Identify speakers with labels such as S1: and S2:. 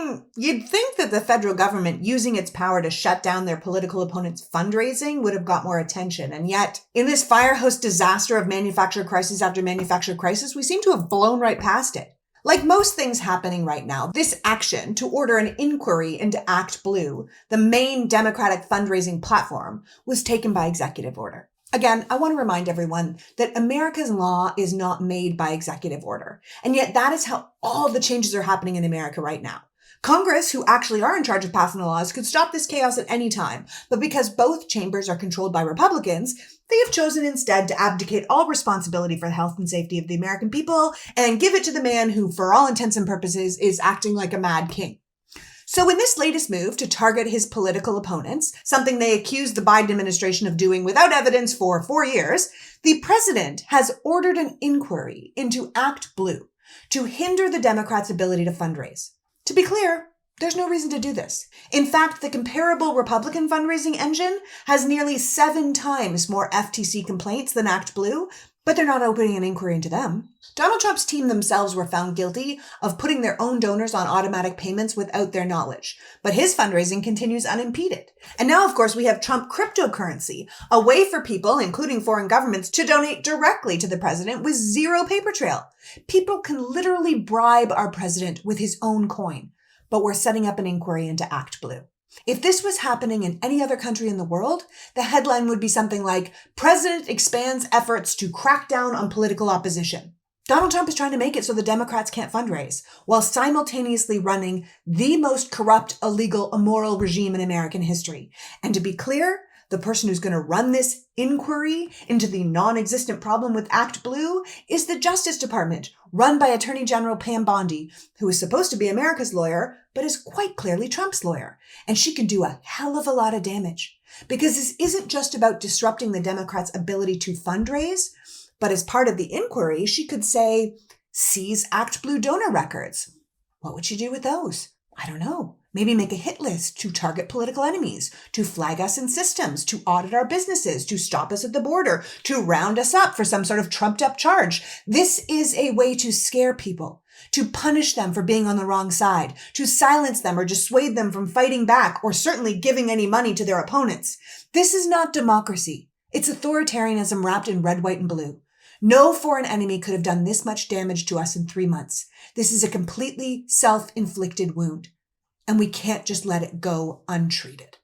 S1: mean, you'd think that the federal government using its power to shut down their political opponents' fundraising would have got more attention. And yet, in this firehose disaster of manufactured crisis after manufactured crisis, we seem to have blown right past it. Like most things happening right now, this action to order an inquiry into Act Blue, the main Democratic fundraising platform, was taken by executive order. Again, I want to remind everyone that America's law is not made by executive order. And yet that is how all the changes are happening in America right now. Congress, who actually are in charge of passing the laws, could stop this chaos at any time. But because both chambers are controlled by Republicans, they have chosen instead to abdicate all responsibility for the health and safety of the American people and give it to the man who, for all intents and purposes, is acting like a mad king. So in this latest move to target his political opponents, something they accused the Biden administration of doing without evidence for 4 years, the president has ordered an inquiry into Act Blue to hinder the Democrats' ability to fundraise. To be clear, there's no reason to do this. In fact, the comparable Republican fundraising engine has nearly 7 times more FTC complaints than Act Blue, but they're not opening an inquiry into them. Donald Trump's team themselves were found guilty of putting their own donors on automatic payments without their knowledge, but his fundraising continues unimpeded. And now, of course, we have Trump cryptocurrency, a way for people, including foreign governments, to donate directly to the president with zero paper trail. People can literally bribe our president with his own coin, but we're setting up an inquiry into Act Blue. If this was happening in any other country in the world, the headline would be something like, President expands efforts to crack down on political opposition. Donald Trump is trying to make it so the Democrats can't fundraise, while simultaneously running the most corrupt, illegal, immoral regime in American history. And to be clear, the person who's going to run this inquiry into the non-existent problem with Act Blue is the Justice Department, run by Attorney General Pam Bondi, who is supposed to be America's lawyer, but is quite clearly Trump's lawyer. And she can do a hell of a lot of damage. Because this isn't just about disrupting the Democrats' ability to fundraise, but as part of the inquiry, she could say, seize Act Blue donor records. What would she do with those? I don't know. Maybe make a hit list to target political enemies, to flag us in systems, to audit our businesses, to stop us at the border, to round us up for some sort of trumped up charge. This is a way to scare people, to punish them for being on the wrong side, to silence them or dissuade them from fighting back or certainly giving any money to their opponents. This is not democracy. It's authoritarianism wrapped in red, white, and blue. No foreign enemy could have done this much damage to us in 3 months. This is a completely self-inflicted wound. And we can't just let it go untreated.